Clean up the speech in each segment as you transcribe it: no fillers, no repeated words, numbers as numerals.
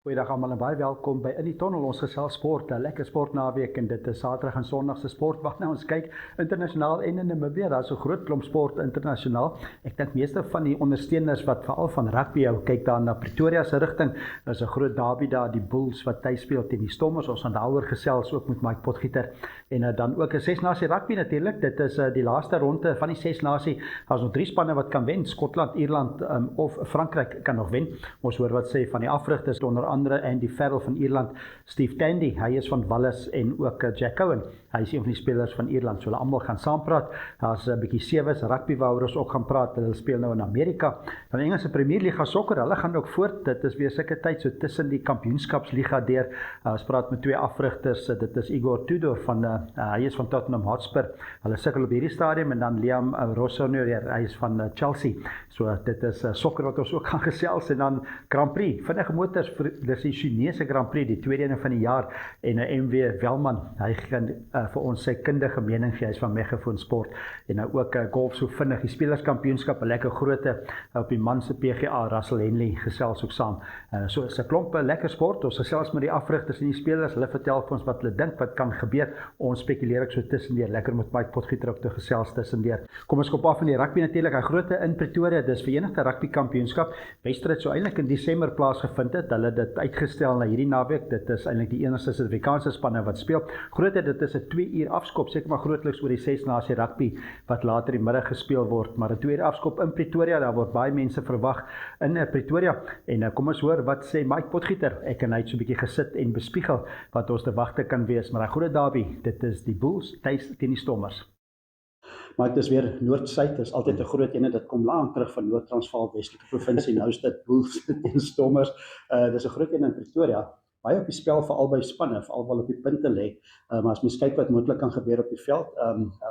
Goeiedag almal en baie welkom by In die Tunnel, ons gesels sport, 'n lekker sportnaweek en dit is Saterdag en Sondag se sport waarna ons kyk internasionaal en in Namibië. Daar's 'n groot klomp sport internasionaal. Ek dink meeste van die ondersteuners wat veral van rugby hou, kyk daar na Pretoria se rigting. Daar's 'n groot derby daar, die Bulls wat tuis speel teen die Stormers. Ons gaan daaroor gesels ook met Mike Potgieter en dan ook 'n 6-nasie rugby natuurlik. Dit is die laaste ronde van die 6-nasie. Daar's nog 3 spanne wat kan wen. Skotland, Ierland of Frankryk kan nog wen. Ons hoor wat sê van die afrigters onder andere Andy Farrell van Ierland, Steve Tandy, hy is van Wallis en ook Jack Cohen, hy is een van die spelers van Ierland, so hulle almal gaan saampraat. Daar's 'n bietjie sewees rugby waaroor ons ook gaan praat, hulle speel nou in Amerika. Dan Engelse Premier Liga sokker, hulle gaan ook voort, dit is weer sulke tyd so tussen die kampioenskapsliga deur. Ons praat met 2 afrigters, dit is Igor Tudor van, hy is van Tottenham Hotspur, hulle sukkel op hierdie stadium, en dan Liam Rossonerier, hy is van Chelsea, so dit is sokker wat ons ook gaan gesels, en dan Grand Prix, vinnige motors, dis die Chinese Grand Prix, die tweede ene van die jaar, en MW Welman, hy gaan vir ons sy kundige mening gee, hy is van Megaphone Sport, en nou ook golf so vinnig, die spelerskampioenskap, 'n lekker groote op die man se PGA, Russell Henley gesels ook saam, so is 'n klomp lekker sport, ons gesels met die afrigters en die spelers, hulle vertel vir ons wat hulle dink, wat kan gebeur, ons spekuleer ook so tussendeur, lekker met Mike Potgieter ook te gesels tussendeur. Kom ons kop af van die rugby natuurlik, 'n groote in Pretoria, dis Verenigde Rugby Kampioenskap, wedstryd so eintlik in Desember plaasgevind het, hulle dit uitgestel na hierdie naweek, dit is eintlik die enigste Suid-Afrikaanse spanne wat speel. Grootheid, dit is 'n 2 uur afskop, seker maar grootliks oor die 6-nasie rugby wat later die middag gespeel word, maar 'n 2 uur afskop in Pretoria, daar word baie mense verwag in Pretoria, en kom ons hoor wat sê Mike Potgieter, ek en hy het so 'n bietjie gesit en bespiegel wat ons te wagte kan wees, maar 'n groot derby, dit is die Bulls tuis teen die Stormers. Maar dit is weer Noord-Suid, is altyd 'n groot ene, dit kom lank terug van Noord-Transvaal, Westelike provinsie, nou is dit Bulls teen Stormers, dis 'n groot ene in Pretoria, baie op die spel vir albei spanne, veral wel op die punte lê, maar as mens kyk wat moontlik kan gebeur op die veld,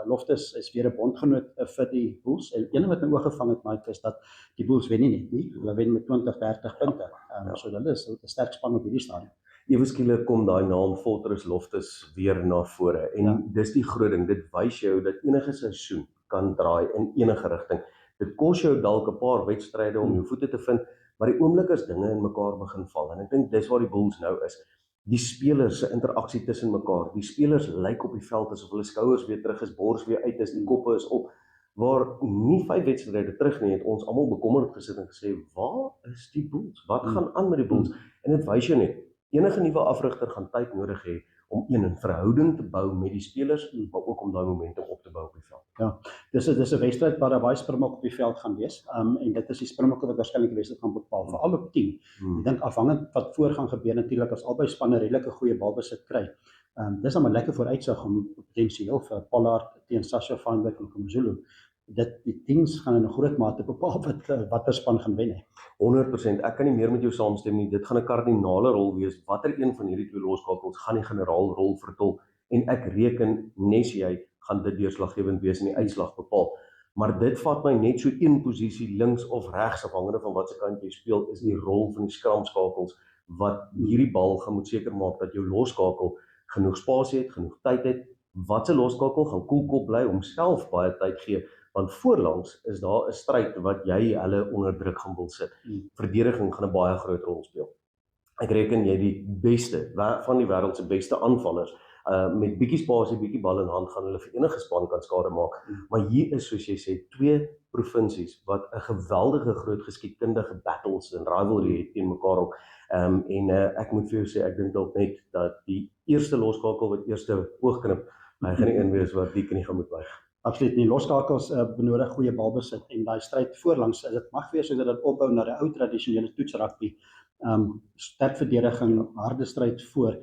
Loftus is weer 'n bondgenoot vir die Bulls, en een wat my oog gevang het, Mike, is dat die Bulls wen nie, hulle wen met 20-30 punte, so hulle is 'n sterk span op hierdie stadium. Ewe skielik kom daai naam Fortress Loftus weer na vore, en dis die groot ding, dit wys jou dat enige seisoen kan draai in enige rigting. Dit kos jou dalk 'n paar wedstryde om jou voete te vind, maar die oomblik as dinge in mekaar begin val, en ek dink dis waar die Bulls nou is, die spelers se interaksie tussen mekaar, die spelers lyk op die veld asof hulle skouers weer terug is, bors weer uit is, die koppe is op, waar nie 5 wedstryde terug nie, het ons almal bekommerd gesit en gesê, waar is die Bulls? Wat gaan aan met die Bulls? En dit wys jou net, enige nuwe afrigter gaan tyd nodig hê om 'n verhouding te bou met die spelers, maar ook om daai momentum op te bou op die veld. Ja, dis 'n wedstryd waar daar baie Springbokke op die veld gaan wees, en dit is die Springbokke wat waarskynlik die wedstryd gaan bepaal, veral op 10. Ek dink afhangend wat voor gaan gebeur natuurlik, as albei spanne redelike goeie balbesit kry. Dis dan maar lekker vooruitsig om potensieel vir Pollard teen Sasha Feinberg en KwaZulu. Die teams gaan in 'n groot mate bepaal watter span gaan wen. 100%, ek kan nie meer met jou saamstem nie, dit gaan 'n kardinale rol wees, watter een van hierdie 2 loskakels gaan die generaalrol vertol, en ek reken nes jy gaan dit deurslaggewend wees en die uitslag bepaal, maar dit vat my net so een posisie links of regs, afhangende van wat se kant jy speel, is die rol van die skramskakels, wat hierdie bal gaan moet seker maak dat jou loskakel genoeg spasie het, genoeg tyd het, wat se loskakel gaan koelkop bly om self baie tyd gee, want voorlangs is daar 'n stryd wat jy hulle onder druk gaan wil sit. Verdediging gaan 'n baie groot rol speel. Ek reken jy die beste, van die wêreld se beste aanvallers, met bietjie spasie, bietjie bal in hand, gaan hulle vir enige span kan skade maak. Maar hier is, soos jy sê, 2 provinsies wat 'n geweldige groot geskiedkundige battles en rivalry het teen mekaar ook. En ek moet vir jou sê, ek dink dalk net dat die eerste loskakel wat eerste oogknip, hy gaan nie een wees wat die knie gaan moet buig. Absoluut nie, loskakels benodig goeie balbesit, en daai stryd voorlangs, dit mag wees sodat dit opbou na die ou tradisionele toetsrugby, sterk verdediging, harde stryd voor,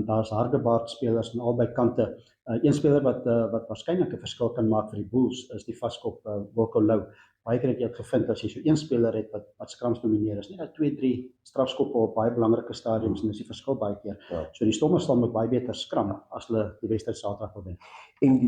daar's harde spelers aan albei kante, een speler wat waarskynlik 'n verskil kan maak vir die Bulls, is die vaskop Wilco Louw. Baie keer het jy gevind, as jy so een speler het wat skrams nomineer, is net 2-3 strafskoppe op baie belangrike stadiums, en dis die verskil baie keer. So die Stormers sal met baie beter skram, as hulle die wedstryd Saterdag wil wen. En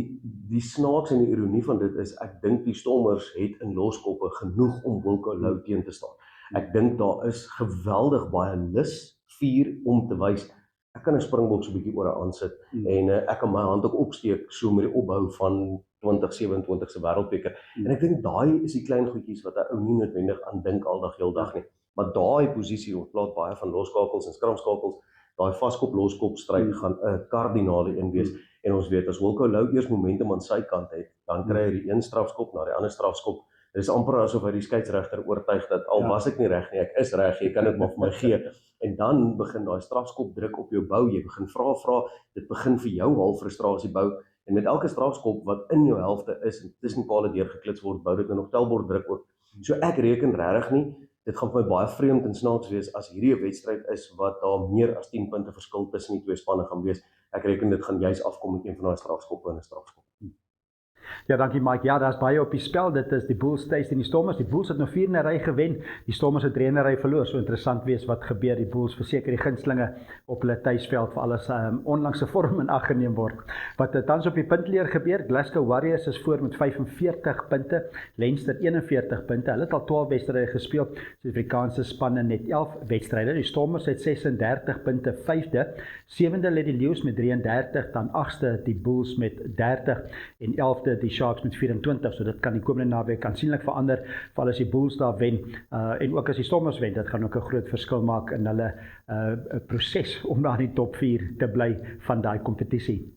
die snaaks en die ironie van dit is, ek dink die Stormers het in loskoppe genoeg om Wilco Louw teen te staan. Ek dink daar is geweldig baie lus, vuur om te wys, ek kan 'n Springbok so 'n bietjie oor aansit, en ek kan my hand ook opsteek, so met die opbou van 2027 se wêreldbeker, en ek dink daai is die klein goedjies wat 'n ou nie noodwendig aan dink aldag heel dag nie, Maar daai posisie, ons praat baie van losskakels en skramskakels, daai vaskop loskop stryd gaan 'n kardinale een wees. En ons weet as Wilco Louw eers momentum aan sy kant het, dan kry hy die een strafskop na die ander strafskop. Dit is amper asof hy die skeieregter oortuig dat al was ek nie reg nie, ek is reg, jy kan dit maar vir my gee. En dan begin daai strafskop druk op jou bou, jy begin vra, dit begin vir jou al frustrasie bou. En met elke strafskop wat in jou helfte is en tussen pale deurgeklits word, bou dit nog tellbord druk ook. So ek reken regtig nie, dit gaan vir my baie vreemd en snaaks wees as hierdie 'n wedstryd is wat daar meer as 10 punte verskil tussen die twee spanne gaan wees. Ek reken dit gaan juis afkom met een van daai strafskoppe en 'n strafskop. Ja, dankie Mike. Ja, daar's baie op die spel. Dit is die Bulls tuis en die Stormers. Die Bulls het nou 4 in 'n ry gewen. Die Stormers het 3 in 'n ry verloor. So interessant wees wat gebeur. Die Bulls verseker die gunstelinge op hulle tuisveld vir alles onlangse vorm in ag geneem word. Wat tans op die puntleer gebeur, Glasgow Warriors is voor met 45 punte, Leinster 41 punte. Hulle het al 12 wedstryde gespeel. Die Afrikaanse spanne net 11 wedstryde. Die Stormers het 36 punte, 5de. 7de lê die Lions met 33, dan 8ste die Bulls met 30 en 11de die Sharks met 24, so dit kan die komende naweek aansienlik verander, veral as die Bulls daar wen, en ook as die Stormers wen, dit gaan ook 'n groot verskil maak in hulle proses om daar in die top 4 te bly van daai kompetisie.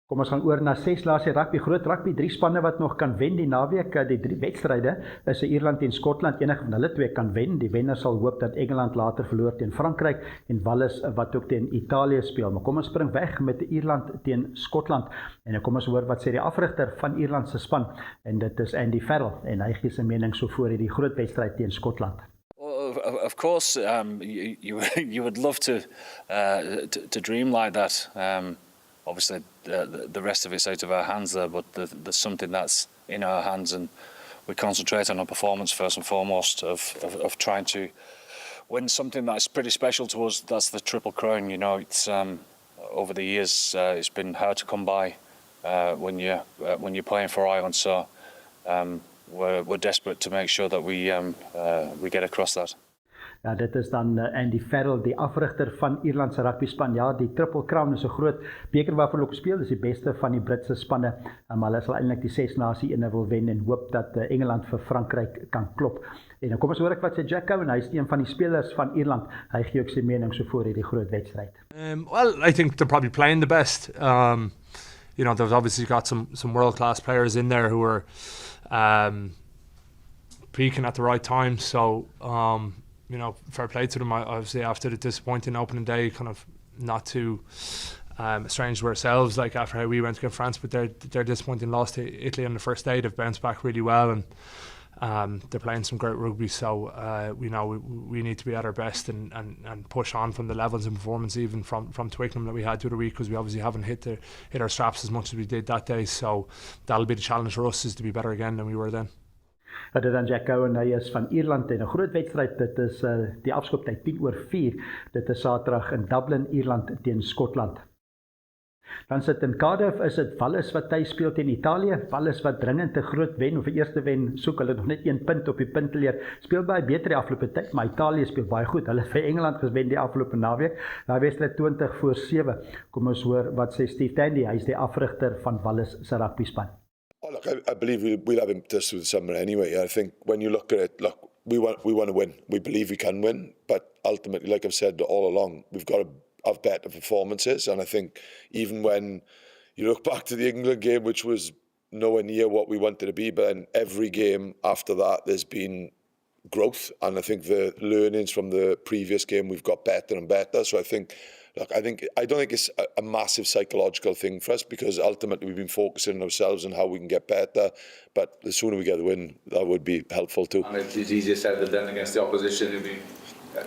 Kom ons gaan oor na 6 laaste rugby, groot rugby, 3 spanne wat nog kan wen die naweek, die 3 wedstryde is Ierland teen Skotland, enige van hulle twee kan wen, die wenner sal hoop dat Engeland later verloor teen Frankryk en Wales wat ook teen Italië speel, maar kom ons spring weg met Ierland teen Skotland en kom ons hoor wat sê die afrigter van Ierland se span en dit is Andy Farrell en hy gee sy mening so voor hierdie groot wedstryd teen Skotland. Of course, you would love to dream like that. Obviously, the rest of it's out of our hands there, but there's something that's in our hands, and we concentrate on our performance first and foremost of trying to win something that's pretty special to us. That's the Triple Crown. You know, it's over the years it's been hard to come by when you're playing for Ireland. So we're desperate to make sure that we get across that. Ja, dit is dan Andy Farrell, die afrigter van Ierland se rugby span. Ja, die Triple Crown is 'n groot beker waarvoor hulle speel. Dis die beste van die Britse spanne. Maar hulle sal eintlik die 6 nasie ene wil wen en hoop dat Engeland vir Frankryk kan klop. En dan kom ons hoor ek wat sê Jack Cowan, hy is een van die spelers van Ierland. Hy gee ook sy mening so voor hierdie groot wedstryd. Well, I think they're probably playing the best. You know, they've obviously got some world-class players in there who are peaking at the right time. So, you know, fair play to them. Obviously, after the disappointing opening day, kind of not too estranged with ourselves, like after how we went against France, but their disappointing loss to Italy on the first day, they've bounced back really well, and they're playing some great rugby. So we know we need to be at our best and push on from the levels and performance even from Twickenham that we had the other week, because we obviously haven't hit our straps as much as we did that day. So that'll be the challenge for us, is to be better again than we were then. Dit is dan Jack Cowan, hy is van Ierland en 'n groot wedstryd, dit is die afskoptyd 10:04, dit is Saterdag in Dublin, Ierland teen Skotland. Dan sit in Cardiff, is dit Wales wat tuis speel teen Italië, Wales wat dringend 'n groot wen of 'n eerste wen soek, hulle nog net 1 punt op die punteleer, speel baie beter die afgelope tyd, maar Italië speel baie goed, hulle het vir Engeland gewen die afgelope naweek, daai wedstryd 20-7, kom ons hoor wat sê Steve Tandy, hy is die afrigter van Wales se rugby span. Oh, look, I believe we'll have impetus through the summer anyway. I think when you look at it, look, we want to win. We believe we can win, but ultimately, like I've said all along, we've got to have better performances. And I think even when you look back to the England game, which was nowhere near what we wanted to be, but then every game after that, there's been growth. And I think the learnings from the previous game, we've got better and better. So I think, look, I don't think it's a massive psychological thing for us, because ultimately we've been focusing on ourselves and how we can get better. But the sooner we get the win, that would be helpful too. And it's easier said than done against the opposition. You'll be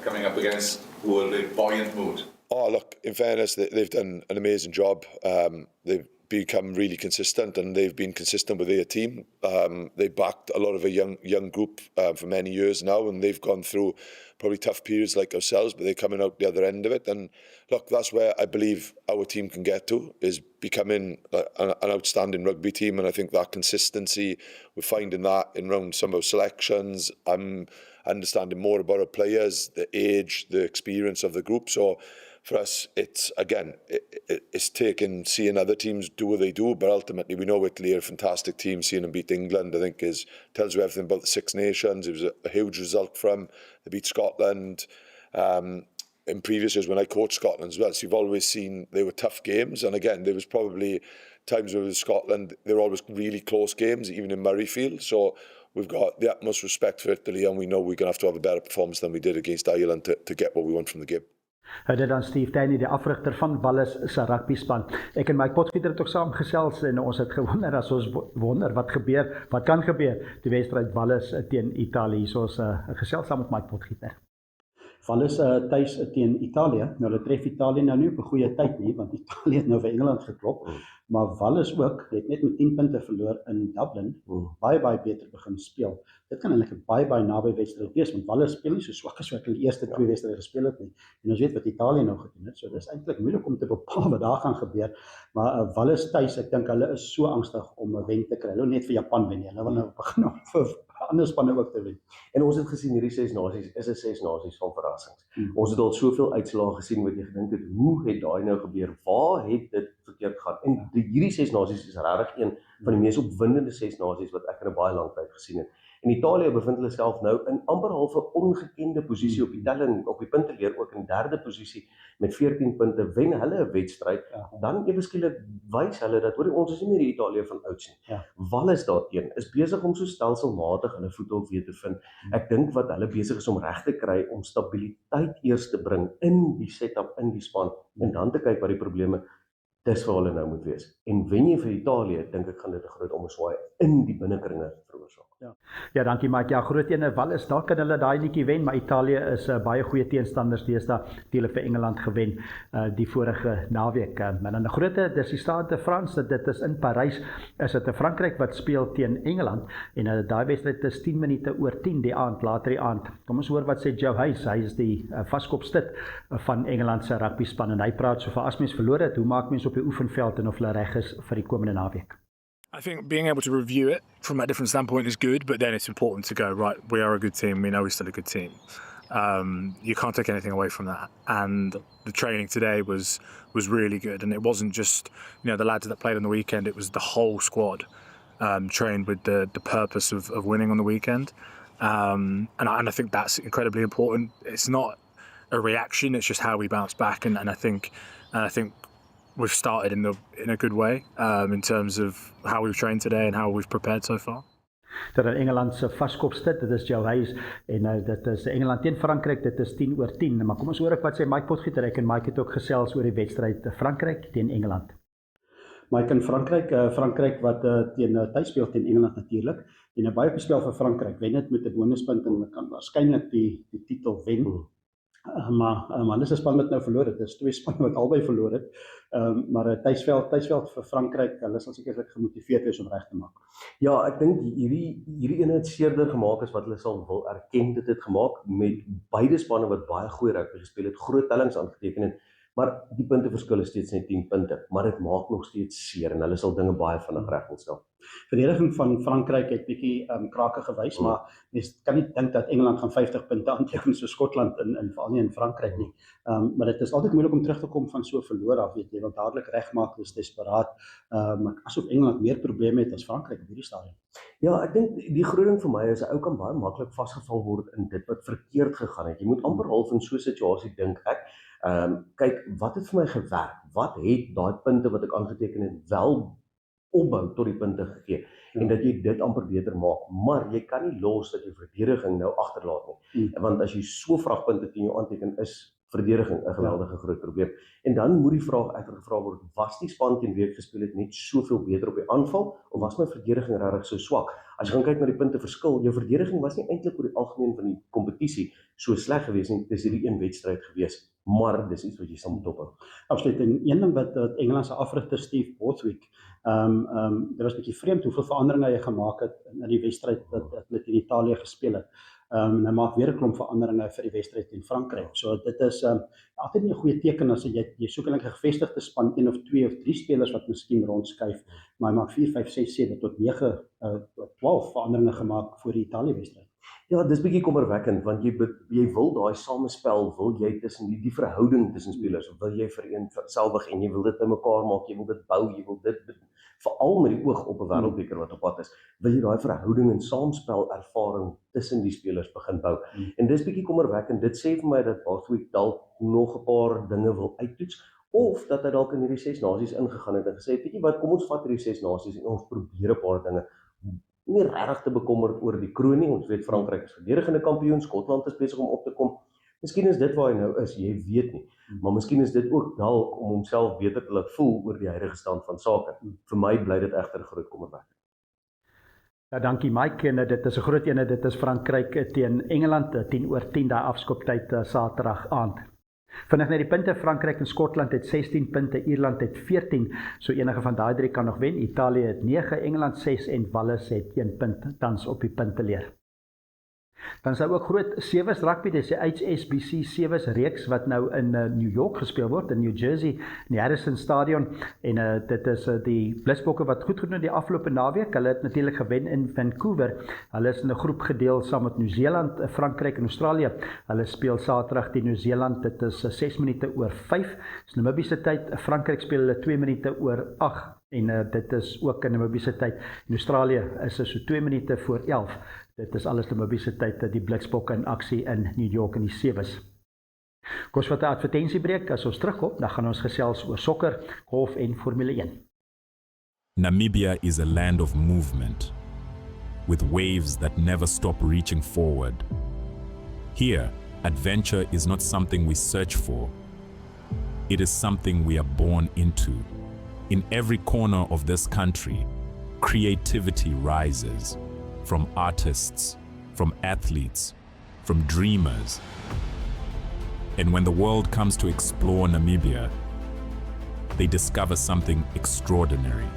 coming up against who are in buoyant mood. Oh, look, in fairness, they've done an amazing job. They've become really consistent, and they've been consistent with their team. They backed a lot of a young group for many years now, and they've gone through probably tough periods like ourselves, but they're coming out the other end of it. And look, that's where I believe our team can get to, is becoming an outstanding rugby team. And I think that consistency, we're finding that in round some of our selections. I'm understanding more about our players, the age, the experience of the group. So for us, it's again, it's seeing other teams do what they do, but ultimately we know Italy are a fantastic team. Seeing them beat England, I think, tells you everything about the Six Nations. It was a huge result from. They beat Scotland. In previous years when I coached Scotland as well, so you've always seen they were tough games, and again, there was probably times where with Scotland, they were always really close games, even in Murrayfield. So we've got the utmost respect for Italy, and we know we're going to have to have a better performance than we did against Ireland to get what we want from the game. Dit dan Steve Taney, die afrigter van Wallis se rugby span. Ek en Mike Potgieter het ook saam gesels en ons het gewonder as ons wonder wat gebeur, wat kan gebeur die wedstryd Wallis teen Italië. So ons gesels saam met Mike Potgieter. Wallis tuis teen Italië. Nou hulle tref Italië nou nie op 'n goeie tyd nie, want Italië het nou vir Engeland geklop, maar Wallis ook het net met 10 punte verloor in Dublin. Baie beter begin speel. Dit kan eintlik 'n baie naby wedstryd wees, want Wallis speel nie so swak as wat hulle die eerste 2 wedstryde gespeel het nie. En ons weet wat Italië nou gedoen het, so dis eintlik moeilik om te bepaal wat daar gaan gebeur. Maar Wallis tuis, ek dink hulle is so angstig om 'n wen te kry. Hulle wil net vir Japan wen nie. Hulle wil nou begin om vir ander spanne ook te wen. En ons het gesien hierdie 6 nasies is 'n 6 nasies van verrassings. Ons het al soveel uitslae gesien wat jy gedink het, hoe het daai nou gebeur? Waar het dit verkeerd gegaan? En hierdie 6 nasies is regtig een van die mees opwindende 6 nasies wat ek in 'n baie lang tyd gesien het. En Italië bevind hulle self nou in amper half 'n ongekende posisie op die telling, op die punteleer, ook in 3de posisie met 14 punte. Wen hulle 'n wedstryd, dan ewe skielik wys hulle dat hoor ons is nie meer die Italië van ouds nie. Wallis daarteen is besig om so stelselmatig hulle voete op weer te vind. Ek dink wat hulle besig is om reg te kry om stabiliteit eers te bring in die setup, in die span, en dan te kyk wat die probleme dis vir hulle nou moet wees. En wen jy vir Italië, dink ek gaan dit 'n groot ommeswaai in die binnekringe veroorsaak. Ja, dankie Mike. Ja, groot ene Wallis, daar kan hulle daai netjie wen, maar Italië is baie goeie teenstanders deesdae, die hulle vir Engeland gewen die vorige naweek. Maar dan 'n groot, dis die Stade de France, dit is in Parys, is dit 'n Frankryk wat speel teen Engeland en daai wedstryd is 10 minute oor 10 die aand, later die aand. Kom ons hoor wat sê Joe Hayes, hy is die vaskopstit van Engeland se rugby span en hy praat so van as mens verloor het, hoe maak mens op die oefenveld en of hulle reg is vir die komende naweek. I think being able to review it from a different standpoint is good, but then it's important to go, right, we are a good team, we know we're still a good team. You can't take anything away from that. And the training today was really good. And it wasn't just, the lads that played on the weekend, it was the whole squad trained with the purpose of winning on the weekend. And I think that's incredibly important. It's not a reaction, it's just how we bounce back. And I think we've started in a good way in terms of how we've trained today and how we've prepared so far. Dat in Engeland se vaskopstit, dit is Joe Hayes en dit is Engeland teen Frankryk, dit is 10 oor 10. Maar kom ons hoor ek wat sê Mike Potgieter, ek en Mike het ook gesels oor die wedstryd Frankryk teen Engeland. Mike in Frankryk wat teen tuis speel teen Engeland natuurlik en 'n baie op die spel vir Frankryk. Wen dit met 'n bonuspunt en kan waarskynlik die titel wen. Maar hulle is 'n span wat nou verloor het. Dit is 2 spanne wat albei verloor het. Maar 'n tuisveld vir Frankryk, hulle sal sekerlik gemotiveerd wees om reg te maak. Ja, ek dink hierdie ene het seerder gemaak as wat hulle sal wil erken. Dit het gemaak met beide spanne wat baie goeie rugby gespeel het, groot tellings aangeteken het. Maar die punteverskil is steeds net 10 punte, maar dit maak nog steeds seer en hulle sal dinge baie vinnig regstel. Verdediging van Frankryk het bietjie krake gewys, maar mens kan nie dink dat Engeland gaan 50 punte aanteken so Skotland in veral nie in Frankryk nie. Maar dit is altyd moeilik om terug te kom van so verloor af, weet jy, want dadelik regmaak is desperaat. Maar asof Engeland meer probleme het as Frankryk op hierdie stadium. Ja, ek dink die groot ding vir my is 'n ou kan baie maklik vasgevang word in dit wat verkeerd gegaan het. Jy moet amper half in so 'n situasie dink ek. Kyk, wat het vir my gewerk? Wat het daai punte wat ek aangeteken het wel opbou tot die punte gegee? En dat jy dit amper beter maak, maar jy kan nie los dat jou verdediging nou agterlaat nie. Want as jy so vragpunte teen jou aanteken, is verdediging 'n geweldige groot probleem. En dan moet die vraag uitgevra word, was die span teen wie ek gespeel het net soveel beter op die aanval, of was my verdediging regtig so swak? As jy gaan kyk na die punteverskil, jou verdediging was nie eintlik oor die algemeen van die kompetisie so sleg gewees nie, dis hierdie een wedstryd gewees. Maar dis iets wat jy sal moet ophou. Absoluut. En een ding wat Engeland se afrigter Steve Borthwick, dit was 'n bietjie vreemd hoeveel veranderinge hy gemaak het in die wedstryd dat hulle teen Italië gespeel het. En hy maak weer 'n klomp veranderinge vir die wedstryd teen Frankryk. So dit is altyd nie 'n goeie teken as jy soek 'n gevestigde span, 1 of 2 of 3 spelers wat miskien rondskuif, maar hy maak 4, 5, 6, 7 tot 9, 12 veranderinge gemaak vir die Italië wedstryd. Ja, dis bietjie kommerwekkend want jy wil daai samespel, wil jy tussen die verhouding tussen spelers, wil jy vereenselwig en jy wil dit bymekaar maak, jy wil dit bou, jy wil dit veral met die oog op 'n wêreldbeker wat op pad is, wil jy daai verhouding en saamspel ervaring tussen die spelers begin bou. En dis bietjie kommerwekkend. Dit sê vir my dat Bothwick dalk nog 'n paar dinge wil uittoets of dat hy dalk in hierdie 6 nasies ingegaan het en gesê het, weet jy wat, kom ons vat hierdie 6 nasies en ons probeer 'n paar dinge. Nie regtig te bekommerd oor die kroon nie. Ons weet Frankryk is verdedigende kampioen, Skotland is besig om op te kom. Miskien is dit waar hy nou is, jy weet nie. Maar miskien is dit ook dalk om homself beter te laat voel oor die huidige stand van sake. Vir my bly dit egter groot kommerwekkend. Ja, dankie Mike. En dit is 'n groot ene. Dit is Frankryk teen Engeland 10:10 daai afskoptyd Saterdag aand. Vinnig net die punte, Frankryk en Skotland het 16 punte, Ierland het 14, so enige van daai drie kan nog wen. Italië het 9, Engeland 6 en Wales het 1 punt tans op die punteleer. Dan is daar ook groot Sevens rugby, dis die HSBC Sevens reeks wat nou in New York gespeel word, in New Jersey, in die Harrison Stadion, en dit is die Blitsbokke wat goed gedoen die afgelope naweek. Hulle het natuurlik gewen in Vancouver. Hulle is in 'n groep gedeel saam met Nieu-Seeland, Frankryk en Australië. Hulle speel Saterdag teen Nieu-Seeland, dit is 6 minute oor 5, dis Namibiese tyd. Frankryk speel hulle 2 minute oor 8, en dit is ook in Namibiese tyd. In Australië is dit so 2 minute voor 11. Dit is alles Namibiese tyd, die Blitsbokke in aksie in New York in die Sevens. Kom ons vat 'n advertensiebreek, as ons terugkom, dan gaan ons gesels oor sokker, golf en Formule 1. Namibia is a land of movement, with waves that never stop reaching forward. Here, adventure is not something we search for. It is something we are born into. In every corner of this country, creativity rises. From artists, from athletes, from dreamers. And when the world comes to explore Namibia, they discover something extraordinary.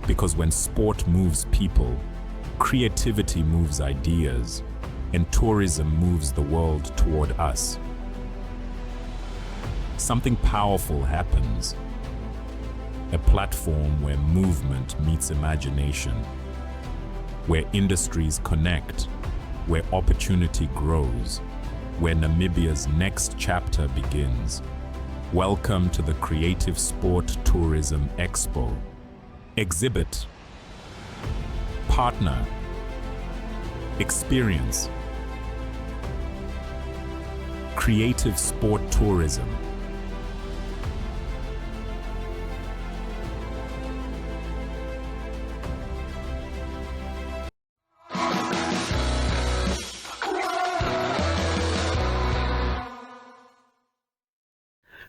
Because when sport moves people, creativity moves ideas, and tourism moves the world toward us. Something powerful happens. A platform where movement meets imagination, where industries connect, where opportunity grows, where Namibia's next chapter begins. Welcome to the Creative Sport Tourism Expo. Exhibit, partner, experience. Creative Sport Tourism.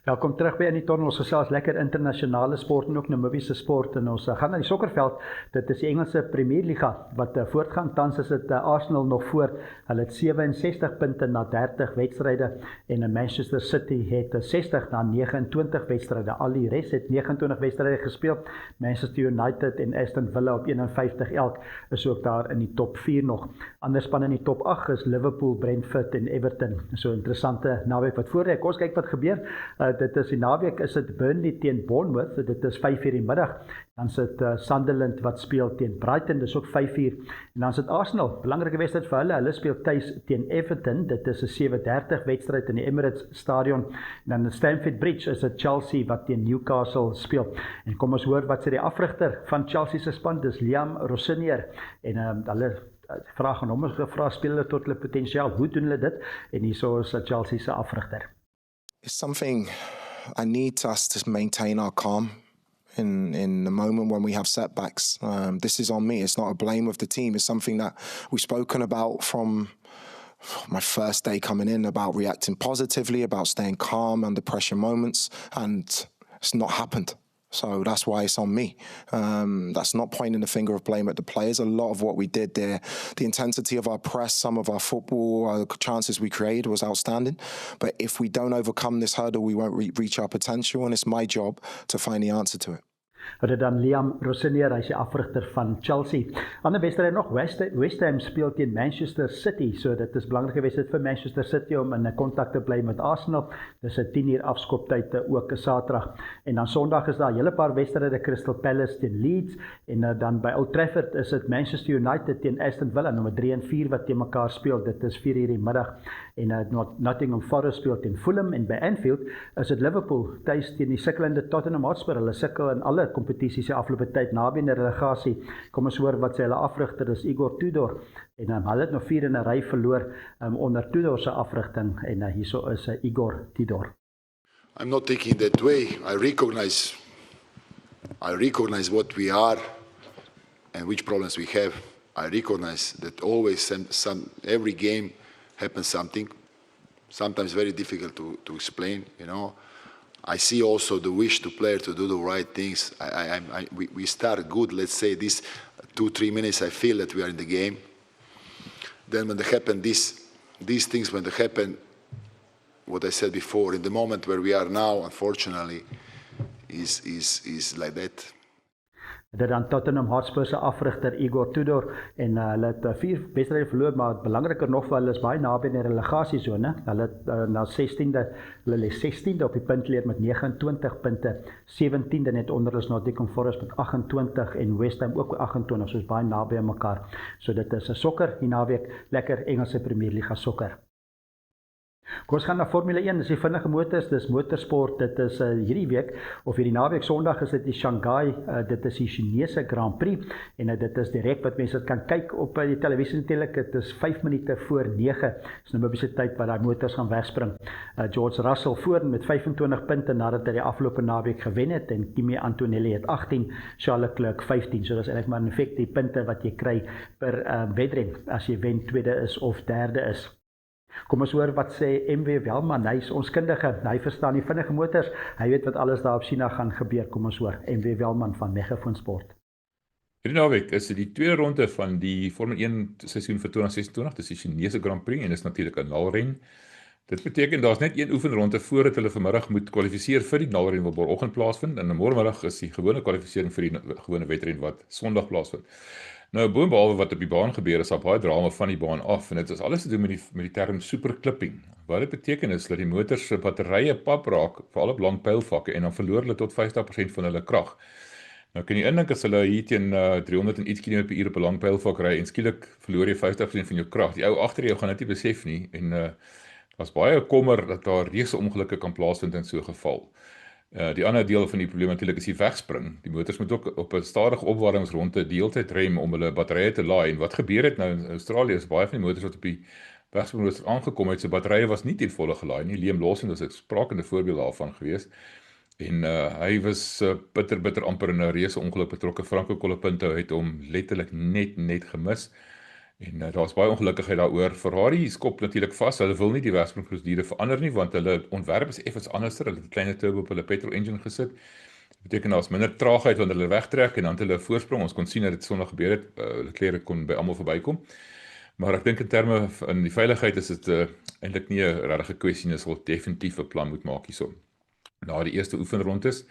Welkom terug by In die Tunnel. Ons gesels lekker internasionale sport en ook Namibiese sport, en ons gaan na die sokkerveld. Dit is die Engelse Premierliga wat voortgaan. Tans is dit Arsenal nog voor. Hulle het 67 punte na 30 wedstryde en Manchester City het 60 na 29 wedstryde. Al die res het 29 wedstryde gespeel. Manchester United en Aston Villa op 51 elk is ook daar in die top 4 nog. Ander spanne in die top 8 is Liverpool, Brentford en Everton. So interessante naweek wat voor lê. Kom ons kyk wat gebeur. Dit is die naweek, is dit Burnley teen Bournemouth, dit is 5:00 die middag. Dan is dit Sunderland wat speel teen Brighton, dis ook 5:00. En dan is dit Arsenal, belangrike wedstryd vir hulle. Hulle speel tuis teen Everton, dit is 'n 7:30 wedstryd in die Emirates Stadion. En dan in Stamford Bridge is dit Chelsea wat teen Newcastle speel. En kom ons hoor wat sê die afrigter van Chelsea se span, dis Liam Rossinier. En hulle vraag aan hom gevra, speel hulle tot hulle potensiaal. Hoe doen hulle dit? En hierso is Chelsea se afrigter. It's something I need us to maintain our calm in the moment when we have setbacks. This is on me. It's not a blame of the team. It's something that we've spoken about from my first day coming in, about reacting positively, about staying calm under pressure moments, and it's not happened. So that's why it's on me. That's not pointing the finger of blame at the players. A lot of what we did there, the intensity of our press, some of our football, our chances we created was outstanding. But if we don't overcome this hurdle, we won't reach our potential, and it's my job to find the answer to it. Dit dan Liam Rosenier, hy is die afrigter van Chelsea. Ander wedstryd nog, West Ham speel teen Manchester City, so dit is belangrike wedstryd vir Manchester City om in kontak te bly met Arsenal. Dis 'n 10 uur afskoptyd ook 'n Saterdag. En dan Sondag is daar 'n hele paar wedstryde, Crystal Palace teen Leeds, en dan by Old Trafford is dit Manchester United teen Aston Villa, nommer 3 en 4 wat teen mekaar speel. Dit is 4 uur die middag. En Nottingham Forest speel teen Fulham, en by Anfield is dit Liverpool tuis teen die sukkelende Tottenham Hotspur. Hulle sukkel in alle kompetisies die afgelope tyd naby 'n relegasie. Kom ons hoor wat sê hulle afrigter is Igor Tudor, en hulle het nog 4 in 'n ry verloor onder Tudor se afrigting, en hierso is Igor Tudor. I'm not thinking that way. I recognize what we are and which problems we have. I recognize that always every game happens something, sometimes very difficult to explain, you know. I see also the wish to player to do the right things. We start good, let's say this 2-3 minutes, I feel that we are in the game. Then when they happen, these things, when they happen, what I said before, in the moment where we are now, unfortunately, is like that. Dit dan Tottenham Hotspur se afrigter Igor Tudor, en hulle het 4 wedstryde verloor, maar belangriker nog vir hulle is baie naby in die relegasiesone. Hulle het na 16de, hulle lê 16de op die puntleer met 29 punte, 17de net onder is Nottingham Forest met 28 en West Ham ook 28, soos baie naby aan mekaar. So dit is 'n sokker die naweek, lekker Engelse Premierliga sokker. Kom ons gaan na Formule 1, dis die vinnige motors, dis motorsport, dit is hierdie week, of hierdie naweek Sondag is dit die Shanghai, dit is die Chinese Grand Prix, en dit is direk wat mense kan kyk op die televisie natuurlik, dit is 5 minute voor 9, is nou by tyd wat die motors gaan wegspring. George Russell voor met 25 punte nadat hy die afgelope naweek gewen het, en Kimi Antonelli het 18, Charles Leclerc 15, so dis eintlik maar in effek die punte wat jy kry per wedren, as jy wen tweede is of derde is. Kom ons hoor wat sê MW Welman, hy is ons kundige, hy verstaan die vinnige motors, hy weet wat alles daar op China gaan gebeur. Kom ons hoor, MW Welman van Megaphone Sport. Hierdie naweek is dit die tweede ronde van die Formule 1 seisoen vir 2026, dis die Chinese Grand Prix, en dis natuurlik 'n naalren. Dit beteken daar's net een oefenronde voordat hulle vanmiddag moet kwalifiseer vir die naalren wat môreoggend plaasvind, en môremiddag is die gewone kwalifisering vir die gewone wedren wat Sondag plaasvind. Nou, boonbehalwe wat op die baan gebeur, is daar baie drama van die baan af, en dit is alles te doen met die term superclipping. Wat dit beteken is dat die motors se batterye pap raak, veral op lang pylvakke, en dan verloor hulle tot 50% van hulle krag. Nou kan jy indink as hulle hier teen 300 en iets km/h op 'n lang pylvak ry, en skielik verloor jy 50% van jou krag. Die ou agter jou gaan dit nie besef nie, en daar's baie kommer dat daar reuse ongelukke kan plaasvind in so 'n geval. Die ander deel van die probleem natuurlik is die wegspring. Die motors moet ook op 'n stadige opwarmingsronde die hele tyd rem om hulle batterye te laai. En wat gebeur het nou in Australië is baie van die motors wat op die wegspringrooster aangekom het, se batterye was nie ten volle gelaai nie. Liam Lawson was 'n sprakende voorbeeld daarvan gewees. En hy was bitter amper in 'n reuse ongeluk betrokke. Franco Colapinto het hom letterlik net gemis. En daar's baie ongelukkigheid daaroor. Ferrari skop natuurlik vas. Hulle wil nie die wegspringprosedure verander nie, want hulle ontwerp is effens anders. Hulle het 'n kleiner turbo op hulle petrol engine gesit. Dit beteken daar's minder traagheid wanneer hulle wegtrek, en dan het hulle 'n voorsprong. Ons kon sien dat dit Sondag gebeur het. Leclerc kon by almal verbykom. Maar ek dink in terme van die veiligheid is dit eintlik nie 'n regte kwessie nie. Ons definitief 'n plan moet maak hierso. Na die eerste oefenrondes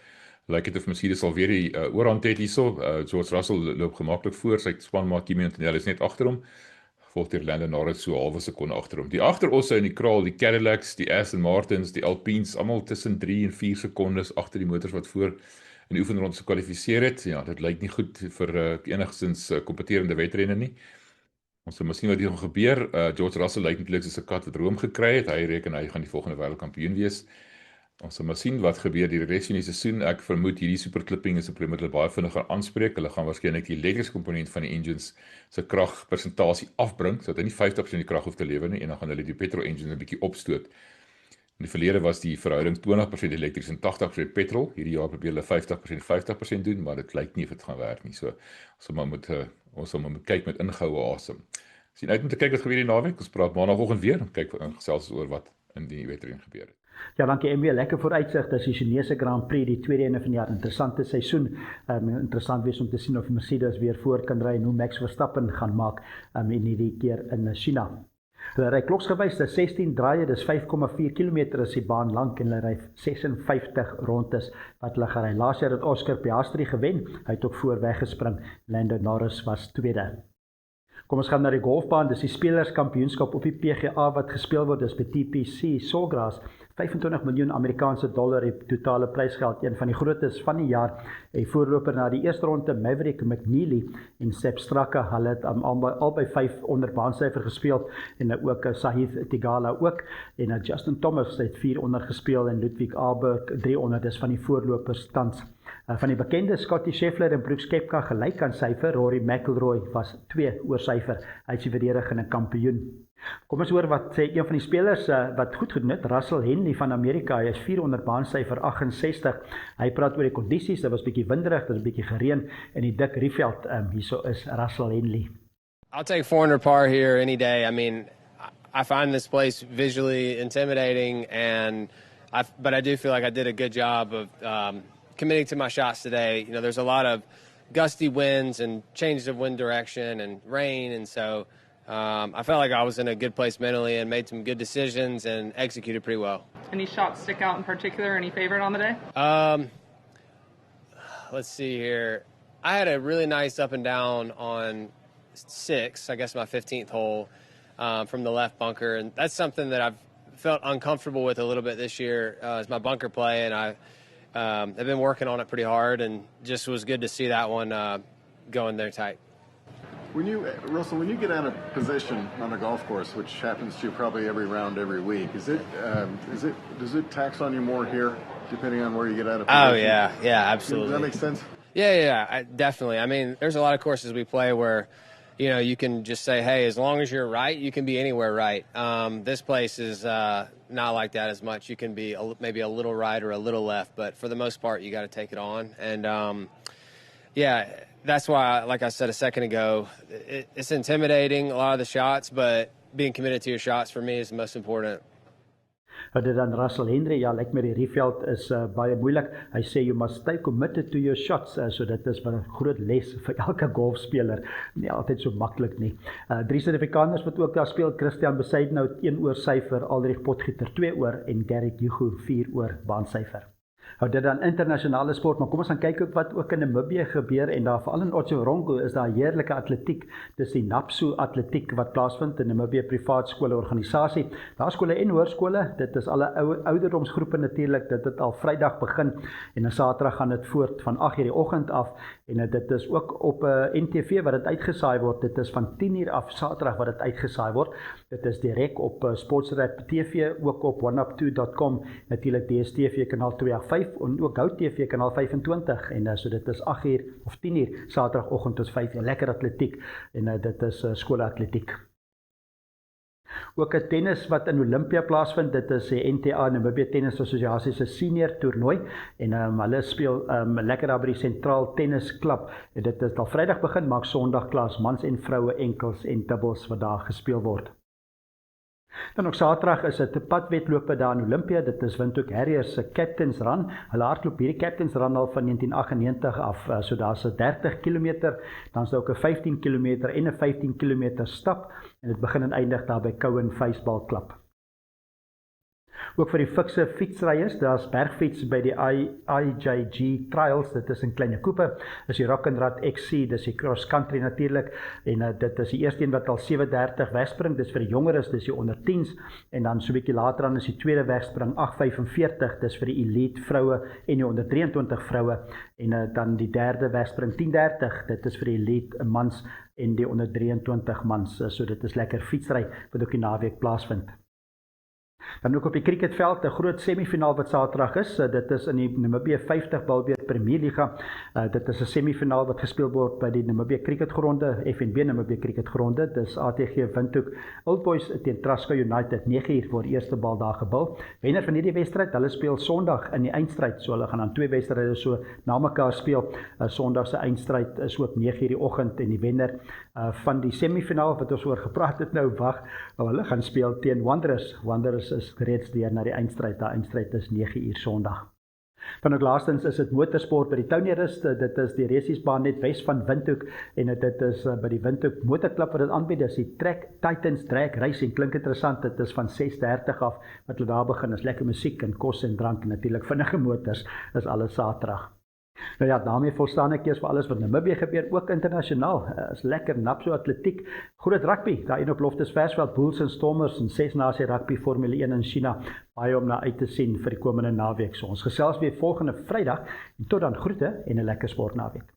lyk dit of Mercedes sal weer die oorhand het hierso. George Russell loop gemaklik voor, sy spanmaat Kimi Antonelli is net agter hom. Gevolg deur Lando Norris so 'n halwe sekonde agter hom. Die agterosse in die kraal, die Cadillacs, die Aston Martins, die Alpines, almal tussen 3 en 4 sekondes agter die motors wat voor in die oefenronde gekwalifiseer het. Ja, dit lyk nie goed vir enigstens kompeterende wedrenne nie. Ons moet sien wat hier gaan gebeur. George Russell lyk eintlik soos 'n kat wat room gekry het. Hy reken hy gaan die volgende wêreldkampioen wees. Ons moet sien wat gebeur die res van die seisoen. Ek vermoed hierdie superclipping is 'n probleem wat hulle baie vinnig gaan aanspreek. Hulle gaan waarskynlik die elektriese komponent van die engines se kragpersentasie afbring, sodat hy nie 50% die krag hoef te lewer nie, en dan gaan hulle die petrol engine 'n bietjie opstoot. In die verlede was die verhouding 20% elektries en 80% petrol. Hierdie jaar probeer hulle 50% doen, maar dit lyk nie of dit gaan werk nie. So ons moet kyk met ingehoue asem. Sien uit om te kyk wat gebeur die naweek. Ons praat maandagooggend weer en kyk gesels oor wat in die wedren gebeur het. Ja, dankie MW, lekker vooruitsig, dis die Chinese Grand Prix, die tweede ene van die jaar, interessante seisoen, interessant wees om te sien of Mercedes weer voor kan ry en hoe Max Verstappen gaan maak in hierdie keer in China. Hulle ry kloksgewys, dis 16 draaie, dis 5,4 km is die baan lank en hulle ry 56 rondes wat hulle gery. Laas jaar het Oscar Piastri gewen, hy het ook voor weggespring, Lando Norris was tweede. Kom ons gaan na die golfbaan, dis die spelerskampioenskap op die PGA wat gespeel word, dis by TPC Sawgrass, 25 miljoen Amerikaanse dollar die totale prysgeld, een van die grootes van die jaar, en voorloper na die eerste ronde, Maverick McNeely en Sepp Straka, hulle het albei 5 onder baansyfer gespeel, en ook Sahith Theegala ook, en Justin Thomas het 4 onder gespeel, en Ludwig Aberg 3 onder, dis van die voorlopers tans. Van die bekende Scottie Scheffler en Brooks Koepka gelyk aan syfer, Rory McIlroy was 2 oor syfer, hy is die verdedigende kampioen. Kom ons hoor wat sê een van die spelers wat goed gedoen het, Russell Henley van Amerika, hy is 4 onder baansyfer 68, hy praat oor die kondisies, dit was bietjie winderig, dit was bietjie gereën, en die dik Rieveld, hierso is Russell Henley. I'll take 400 par here any day. I mean, I find this place visually intimidating, but I do feel like I did a good job of committing to my shots today. You know, there's a lot of gusty winds and changes of wind direction and rain, and so I felt like I was in a good place mentally and made some good decisions and executed pretty well. Any shots stick out in particular? Any favorite on the day? Let's see here. I had a really nice up and down on 6, I guess my 15th hole from the left bunker, and that's something that I've felt uncomfortable with a little bit this year is my bunker play, and I've been working on it pretty hard, and just was good to see that one go in there tight. Russell, when you get out of position on a golf course, which happens to you probably every round, every week, does it tax on you more here, depending on where you get out of position? Oh yeah, absolutely. Does that make sense? Yeah, definitely. I mean, there's a lot of courses we play where, you know, you can just say, hey, as long as you're right, you can be anywhere right. This place is not like that as much. You can be maybe a little right or a little left, but for the most part, you got to take it on. And yeah, that's why, like I said a second ago, it's intimidating, a lot of the shots, but being committed to your shots for me is the most important. Dit dan Russell Henley, ja, lyk my die Rieveld is baie moeilik. Hy sê you must stay committed to your shots, so dit is 'n groot les vir elke golfspeler. Nie altyd so maklik nie. 3 Suid-Afrikaners wat ook daar speel, Christian Bezuidenhout 1 oor syfer, Aldrich Potgieter 2 oor en Garrett Hugo 4 oor baansyfer. Nou dit dan internasionale sport, maar kom ons gaan kyk ook wat ook in Namibië gebeur, en daar veral in Otjiwarongo is daar heerlike atletiek, dis die NAPSU atletiek wat plaasvind in Namibië privaat skole organisasie. Daar skole en hoërskole, dit is alle ouderdomsgroepe natuurlik, dit het al Vrydag begin en dan Saterdag gaan dit voort van 8:00 die oggend af, en dit is ook op NTV wat dit uitgesaai word, dit is van 10:00 af Saterdag wat dit uitgesaai word, dit is direk op Sportsrap TV, ook op oneup2.com, natuurlik DStv kanaal 285 en ook Gou TV kanaal 25, en so dit is 8:00 of 10:00 Saterdagoggend tot 5:00, lekker atletiek, en dit is skoolatletiek. Ook 'n tennis wat in Olympia plaasvind, dit is die NTA, Namibia Tennis Assosiasie se senior toernooi, en hulle speel lekker daar by die Sentraal Tennis Klub, en dit is al Vrydag begin, maar Sondag klas mans en vroue enkels en dubbels wat daar gespeel word. Dan ook Saterdag is dit 'n padwedlope daar in Olympia, dit is Windhoek Harriers se Captain's Run, hulle hardloop hierdie Captain's Run al van 1998 af, so daar's 'n 30 km, dan is daar ook 'n 15 km en 'n 15 km stap, en dit begin en eindig daar by Cowan Faceball Club. Ook vir die fikse fietsryers, daar's bergfiets by die IJG Trials, dit is in Kleine Cooper, dis die Rock'n'Rad XC, dis die cross country natuurlik, en dit is die eerste een wat al 7:30 wegspring, dis vir die jongeres, dis die onder 10s, en dan so 'n bietjie later dan is die tweede wegspring 8:45, dis vir die elite vroue en die onder 23 vroue, en dan die derde wegspring 10:30, dit is vir die elite mans en die onder 23 mans, so dit is lekker fietsry wat ook die naweek plaasvind. Dan ook op die cricketveld, 'n groot semifinaal wat Saterdag is, dit is in die Namibië 50 Balbeerd Premier Liga, dit is 'n semifinaal wat gespeel word by die Namibië Cricketgronde, FNB Namibië Cricketgronde, dis ATG Windhoek Old Boys teen Traska United, 9:00 word die eerste bal daar gebul. Wenner van hierdie wedstryd, hulle speel Sondag in die eindstryd, so hulle gaan dan 2 wedstryde so na mekaar speel. Sondag se eindstryd is ook 9:00 die oggend, en die wenner van die semifinaal wat ons oor gepraat het nou hulle gaan speel teen Wanderers. Wanderers is reeds deur na die eindstryd. Die eindstryd is 9:00 Sondag. Dan ook laastens is dit motorsport by die Tauneris, dit is die resiesbaan net wes van Windhoek en dit is by die Windhoek Motorklub wat dit aanbied, dis die Trek Titans Drag Racing, klink interessant, dit is van 6:30 af wat hulle daar begin, is lekker musiek en kos en drank en natuurlik vinnige motors, is alles Saterdag. Nou ja, daarmee volstaan ek eers vir alles wat Namibië gebeur, ook internasionaal, is lekker napso atletiek, groot rugby, daar een op Loftus Versveld, Bulls en Stormers en 6 nasie rugby Formule 1 in China, baie om na uit te sien vir die komende naweek. So ons gesels weer volgende Vrydag, en tot dan groete en 'n lekker sportnaweek.